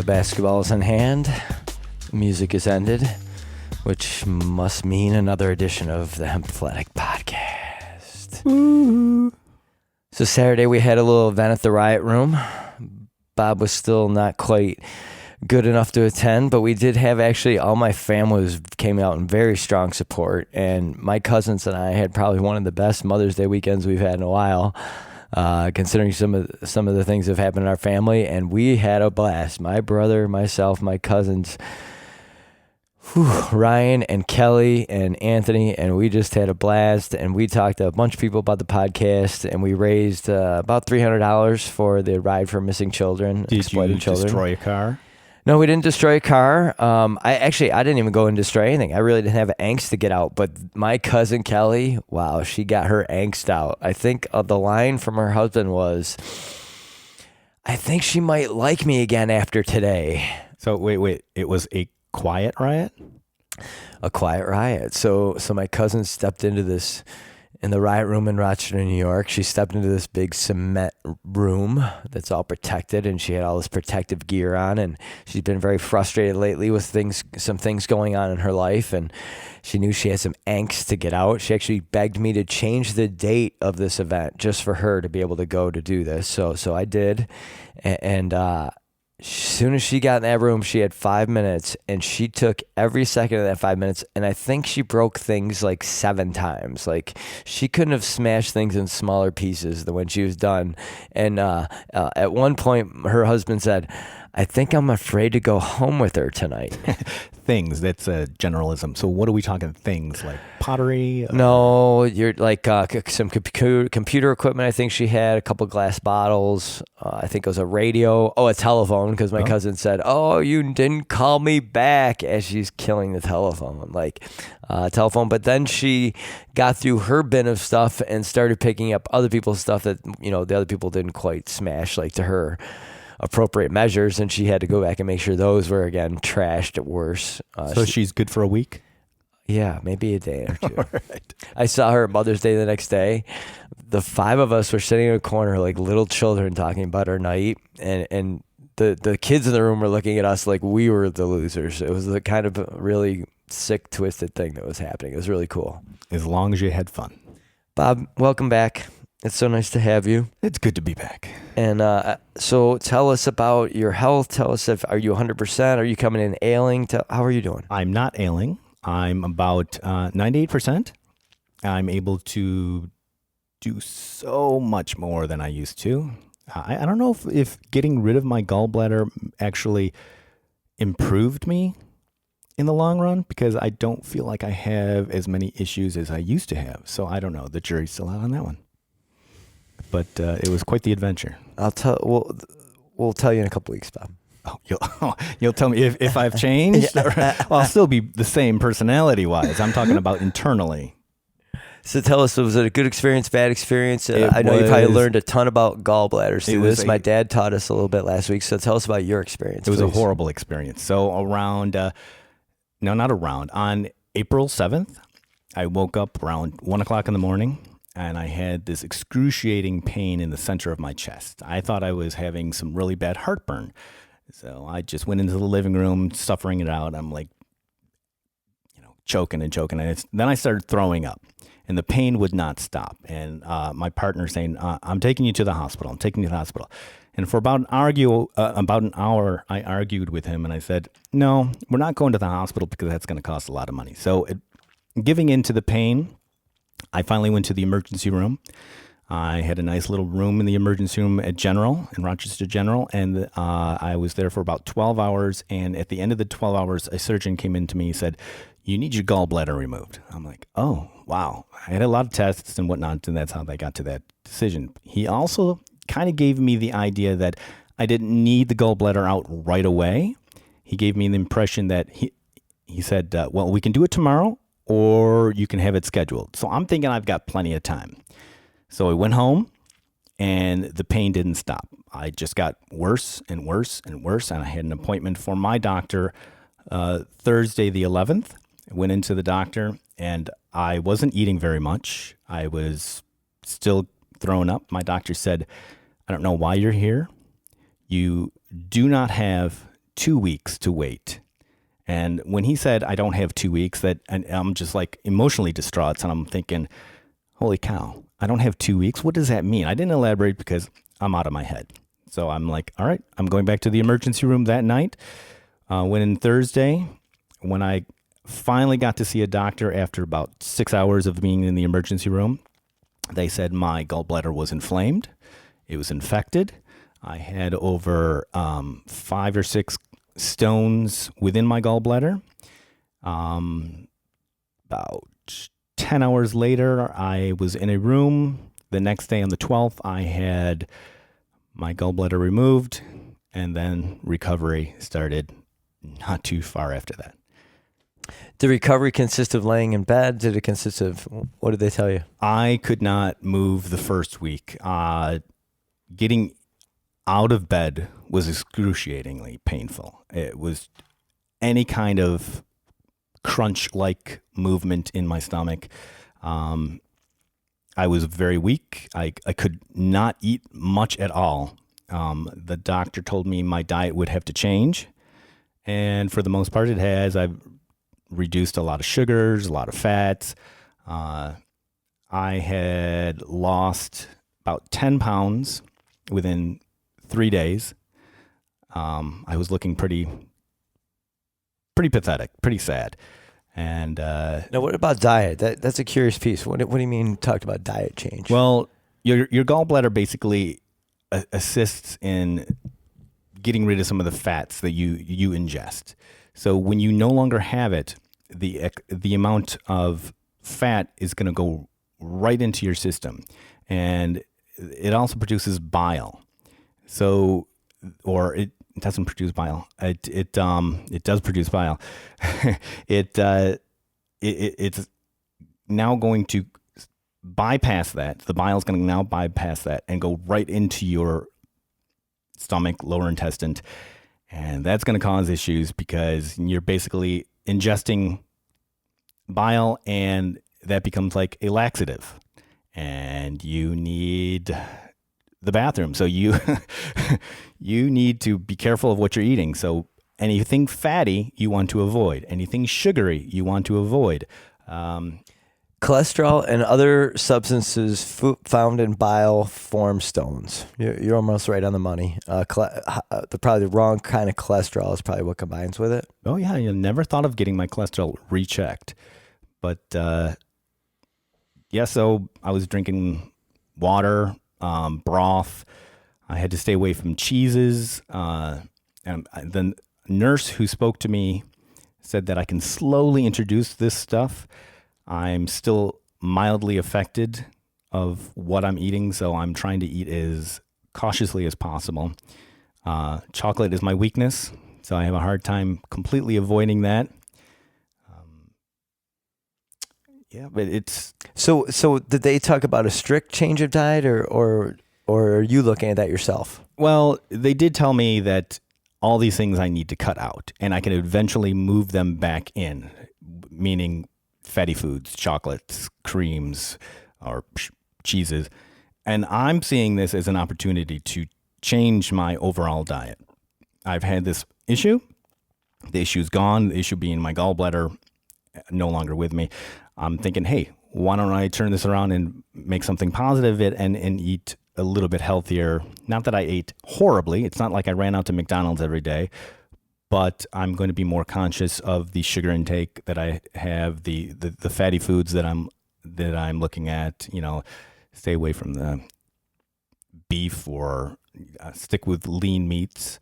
basketball is in hand, music is ended, which must mean another edition of the Athletic Podcast. Ooh. So Saturday we had a little event at the Riot Room. Bob was still not quite good enough to attend, but we did have actually all my family came out in very strong support, and my cousins and I had probably one of the best Mother's Day weekends we've had in a while. Considering some of the things that have happened in our family, and we had a blast. My brother, myself, my cousins, Ryan and Kelly and Anthony, and we just had a blast. And we talked to a bunch of people about the podcast, and we raised about $300 for the Ride for Missing Children, Exploited Children. Did you destroy a car? No, we didn't destroy a car. I didn't even go and destroy anything. I really didn't have angst to get out. But my cousin Kelly, wow, she got her angst out. I think the line from her husband was, "I think she might like me again after today." So wait, it was a quiet riot? A quiet riot. So my cousin stepped into this, in the Riot Room in Rochester, New York. She stepped into this big cement room that's all protected, and she had all this protective gear on, and she's been very frustrated lately with some things going on in her life, and she knew she had some angst to get out. She actually begged me to change the date of this event just for her to be able to go to do this. So I did, and as soon as she got in that room, she had 5 minutes, and she took every second of that 5 minutes, and I think she broke things like 7 times. Like, she couldn't have smashed things in smaller pieces than when she was done. And at one point, her husband said, "I think I'm afraid to go home with her tonight." Things, that's a generalism. So what are we talking? Things like pottery? No, you're like some computer equipment. I think she had a couple glass bottles. I think it was a radio. Oh, a telephone, because my cousin said, "Oh, you didn't call me back," as she's killing the telephone. I'm like, telephone. But then she got through her bin of stuff and started picking up other people's stuff that, the other people didn't quite smash, like to her appropriate measures, and she had to go back and make sure those were, again, trashed at worse. So she's good for a week? Yeah, maybe a day or two. Right. I saw her at Mother's Day the next day. The 5 of us were sitting in a corner like little children talking about our night, and the kids in the room were looking at us like we were the losers. It was the kind of really sick, twisted thing that was happening. It was really cool. As long as you had fun. Bob, welcome back. It's so nice to have you. It's good to be back. And so tell us about your health. Tell us, are you 100%? Are you coming in ailing? How are you doing? I'm not ailing. I'm about 98%. I'm able to do so much more than I used to. I don't know if getting rid of my gallbladder actually improved me in the long run, because I don't feel like I have as many issues as I used to have. So I don't know. The jury's still out on that one. But it was quite the adventure. We'll tell you in a couple weeks, Bob. Oh, you'll tell me if I've changed? Well, I'll still be the same personality-wise. I'm talking about internally. So tell us, was it a good experience, bad experience? I know you probably learned a ton about gallbladders through this. My dad taught us a little bit last week, so tell us about your experience. It was a horrible experience. So on April 7th, I woke up around 1 o'clock in the morning, and I had this excruciating pain in the center of my chest. I thought I was having some really bad heartburn. So I just went into the living room, suffering it out. I'm like, choking. And then I started throwing up, and the pain would not stop. And my partner saying, I'm taking you to the hospital. And for about an hour, I argued with him, and I said, no, we're not going to the hospital because that's going to cost a lot of money. So giving in to the pain, I finally went to the emergency room. I had a nice little room in the emergency room in Rochester General, and I was there for about 12 hours, and at the end of the 12 hours, a surgeon came in to me and said, "You need your gallbladder removed." I'm like, oh, wow. I had a lot of tests and whatnot, and that's how they got to that decision. He also kind of gave me the idea that I didn't need the gallbladder out right away. He gave me the impression that he said, well, we can do it tomorrow, or you can have it scheduled. So I'm thinking I've got plenty of time. So I went home, and the pain didn't stop. I just got worse and worse and worse, and I had an appointment for my doctor Thursday the 11th. I went into the doctor, and I wasn't eating very much. I was still throwing up. My doctor said, I don't know why you're here. You do not have 2 weeks to wait. And when he said, I don't have 2 weeks, and I'm just like emotionally distraught. And I'm thinking, holy cow, I don't have 2 weeks. What does that mean? I didn't elaborate because I'm out of my head. So I'm like, all right, I'm going back to the emergency room that night. Went in Thursday. When I finally got to see a doctor after about 6 hours of being in the emergency room, they said my gallbladder was inflamed. It was infected. I had over 5 or 6 stones within my gallbladder. About 10 hours later, I was in a room. The next day on the 12th, I had my gallbladder removed, and then recovery started not too far after that. Did recovery consist of laying in bed? Did it consist of, what did they tell you? I could not move the first week. Getting out of bed was excruciatingly painful. It was any kind of crunch-like movement in my stomach. I was very weak. I could not eat much at all. The doctor told me my diet would have to change. And for the most part, it has. I've reduced a lot of sugars, a lot of fats. I had lost about 10 pounds within 3 days. I was looking pretty pathetic, pretty sad. And now, what about diet? That's a curious piece. What do you mean you talked about diet change? Well, your gallbladder basically assists in getting rid of some of the fats that you ingest. So when you no longer have it, the amount of fat is going to go right into your system, and it also produces bile. So, or it doesn't produce bile. It does produce bile. It's now going to bypass that. The bile is going to now bypass that and go right into your stomach, lower intestine. And that's going to cause issues because you're basically ingesting bile, and that becomes like a laxative. And you need the bathroom. So you need to be careful of what you're eating. So anything fatty you want to avoid. Anything sugary you want to avoid. Cholesterol and other substances found in bile form stones. You're almost right on the money. Probably the wrong kind of cholesterol is probably what combines with it. Oh yeah, I never thought of getting my cholesterol rechecked. But yeah, so I was drinking water, broth. I had to stay away from cheeses. And the nurse who spoke to me said that I can slowly introduce this stuff. I'm still mildly affected of what I'm eating, so I'm trying to eat as cautiously as possible. Chocolate is my weakness, so I have a hard time completely avoiding that. Yeah, but it's... So did they talk about a strict change of diet, or are you looking at that yourself? Well, they did tell me that all these things I need to cut out, and I can eventually move them back in, meaning fatty foods, chocolates, creams, or cheeses. And I'm seeing this as an opportunity to change my overall diet. I've had this issue. The issue's gone. The issue being my gallbladder no longer with me. I'm thinking, hey, why don't I turn this around and make something positive and eat a little bit healthier? Not that I ate horribly. It's not like I ran out to McDonald's every day. But I'm going to be more conscious of the sugar intake that I have, the fatty foods that I'm looking at. You know, stay away from the beef or stick with lean meats.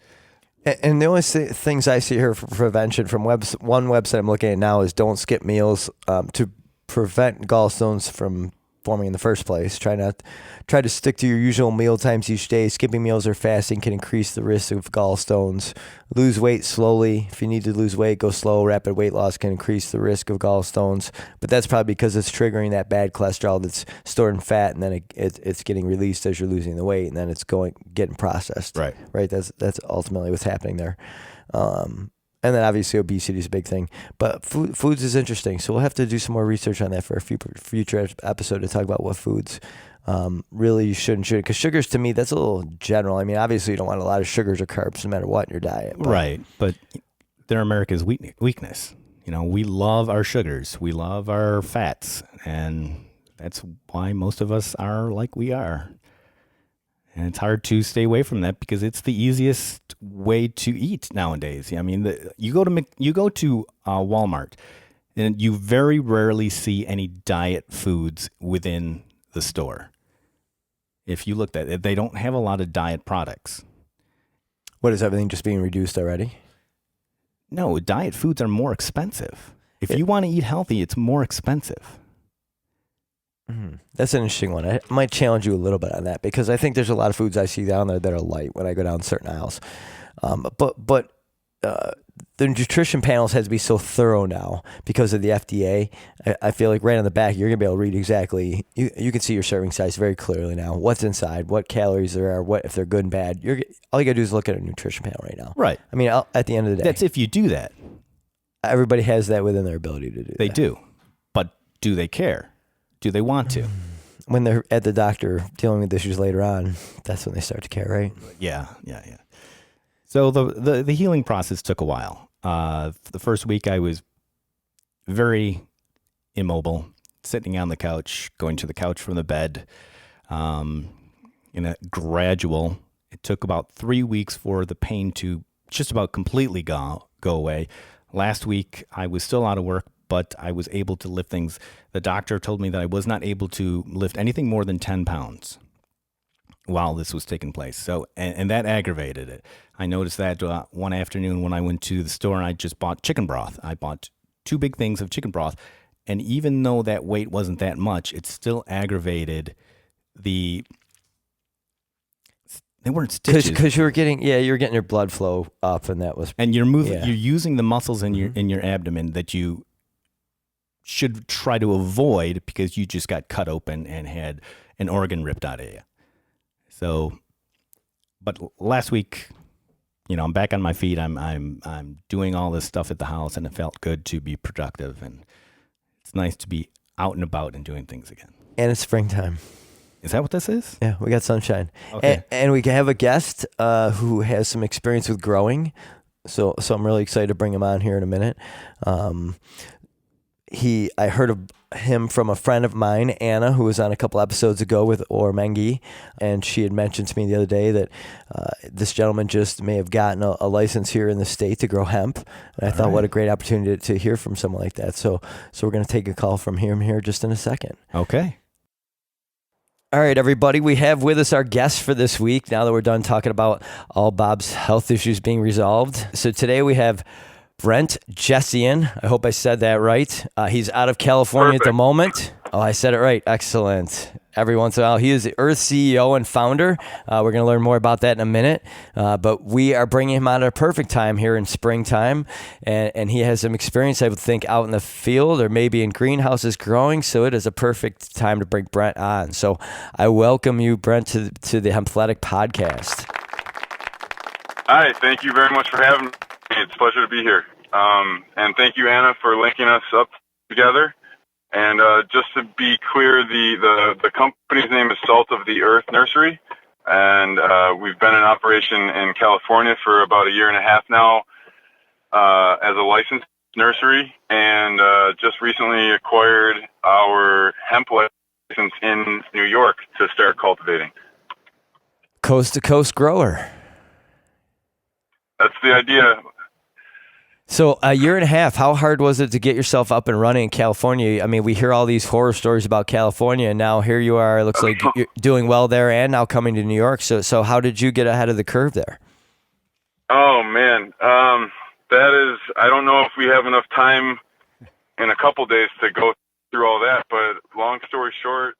And the only things I see here for prevention from one website I'm looking at now is don't skip meals to prevent gallstones from forming in the first place. Try to stick to your usual meal times each day. Skipping meals or fasting can increase the risk of gallstones. Lose weight slowly. If you need to lose weight, go slow. Rapid weight loss can increase the risk of gallstones, but that's probably because it's triggering that bad cholesterol that's stored in fat, and then it's getting released as you're losing the weight, and then it's getting processed. Right. That's ultimately what's happening there. And then obviously obesity is a big thing, but foods is interesting. So we'll have to do some more research on that for a future episode to talk about what foods really you shouldn't shoot it. Because sugars, to me, that's a little general. I mean, obviously you don't want a lot of sugars or carbs no matter what in your diet. Right, but they're America's weakness. We love our sugars. We love our fats. And that's why most of us are like we are. And it's hard to stay away from that because it's the easiest way to eat nowadays. I mean, you go to Walmart, and you very rarely see any diet foods within the store. If you looked at it, they don't have a lot of diet products. What, is everything just being reduced already? No, diet foods are more expensive. If you want to eat healthy, it's more expensive. That's an interesting one. I might challenge you a little bit on that because I think there's a lot of foods I see down there that are light when I go down certain aisles. But the nutrition panels has to be so thorough now because of the FDA. I feel like right on the back, you're going to be able to read exactly. You can see your serving size very clearly now. What's inside, what calories there are, what if they're good and bad. All you got to do is look at a nutrition panel right now. Right. I mean, at the end of the day. That's if you do that. Everybody has that within their ability to do that. They do. But do they care? Do they want to? When they're at the doctor dealing with issues later on, that's when they start to care, right? Yeah. So the healing process took a while. The first week I was very immobile, sitting on the couch, going to the couch from the bed, in a gradual. It took about 3 weeks for the pain to just about completely go away. Last week I was still out of work, but I was able to lift things. The doctor told me that I was not able to lift anything more than 10 pounds while this was taking place. So, and that aggravated it. I noticed that one afternoon when I went to the store and I just bought chicken broth. I bought 2 big things of chicken broth. And even though that weight wasn't that much, it still aggravated they weren't stitches. Because you were getting your blood flow up, and that was. And you're using the muscles in your abdomen that you should try to avoid because you just got cut open and had an organ ripped out of you. So, but last week, I'm back on my feet. I'm doing all this stuff at the house, and it felt good to be productive, and it's nice to be out and about and doing things again. And it's springtime. Is that what this is? Yeah, we got sunshine. Okay. And we have a guest who has some experience with growing. So I'm really excited to bring him on here in a minute. I heard of him from a friend of mine, Anna, who was on a couple episodes ago with Ormengi, and she had mentioned to me the other day that this gentleman just may have gotten a license here in the state to grow hemp. And I thought, what a great opportunity to hear from someone like that. So we're going to take a call from him here just in a second. Okay. All right, everybody, we have with us our guest for this week, now that we're done talking about all Bob's health issues being resolved. So today we have Brent Jessian. I hope I said that right. He's out of California at the moment. Oh, I said it right. Excellent. Every once in a while, he is the Earth CEO and founder. We're going to learn more about that in a minute. But we are bringing him out at a perfect time here in springtime. And he has some experience, I would think, out in the field or maybe in greenhouses growing. So it is a perfect time to bring Brent on. So I welcome you, Brent, to the Hempletic podcast. Hi, thank you very much for having me. It's a pleasure to be here. And thank you, Anna, for linking us up together. And just to be clear, the company's name is Salt of the Earth Nursery. And we've been in operation in California for about 1.5 years now as a licensed nursery. And just recently acquired our hemp license in New York to start cultivating. Coast to coast grower. That's the idea. So 1.5 years, how hard was it to get yourself up and running in California? I mean, we hear all these horror stories about California, and now here you are. It looks like you're doing well there and now coming to New York. So how did you get ahead of the curve there? Oh, man. I don't know if we have enough time in a couple days to go through all that, but long story short,